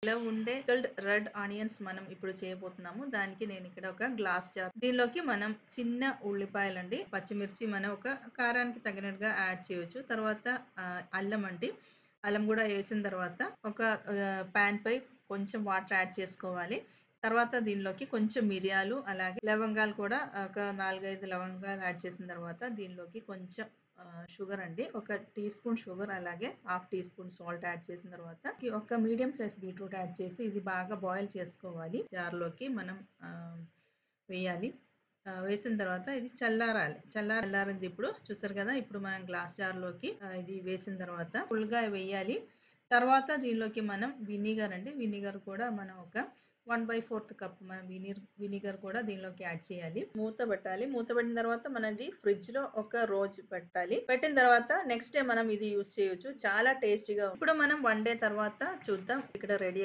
ఇలా ఉండే పిక్కిల్డ్ red onions మనం ఇప్పుడు చేయబోతున్నాము. దానికి నేను ఇక్కడ ఒక గ్లాస్ జార్, దీనిలోకి మనం చిన్న ఉల్లిపాయలండి, పచ్చిమిర్చి మనం ఒక కారానికి తగినట్టుగా యాడ్ చేయొచ్చు. తర్వాత అల్లం అండి, అల్లం కూడా వేసిన తర్వాత ఒక పాన్ పై కొంచెం వాటర్ యాడ్ చేసుకోవాలి. తర్వాత దీనిలోకి కొంచెం మిరియాలు, అలాగే లవంగాలు కూడా ఒక 4, 5 లవంగాలు యాడ్ చేసిన తర్వాత దీనిలోకి కొంచెం షుగర్ అండి, ఒక టీ స్పూన్ షుగర్, అలాగే half teaspoon salt add చేసిన తర్వాత ఒక మీడియం సైజ్ బీట్రూట్ యాడ్ చేసి ఇది బాగా బాయిల్ చేసుకోవాలి. జార్లోకి మనం వేయాలి. వేసిన తర్వాత ఇది చల్లారింది. ఇప్పుడు చూసారు కదా, ఇప్పుడు మనం గ్లాస్ జార్లోకి ఇది వేసిన తర్వాత ఫుల్గా వేయాలి. తర్వాత దీనిలోకి మనం వినిగర్ అండి, వినిగర్ కూడా మనం ఒక 1/4 కప్ మనం వినిగర్ కూడా దీనిలోకి యాడ్ చేయాలి. మూత పెట్టాలి. మూత పెట్టిన తర్వాత మనది ఫ్రిడ్జ్ లో ఒక రోజు పెట్టాలి. పెట్టిన తర్వాత నెక్స్ట్ డే మనం ఇది యూస్ చేయొచ్చు. చాలా టేస్టీగా. ఇప్పుడు మనం 1 డే తర్వాత చూద్దాం. ఇక్కడ రెడీ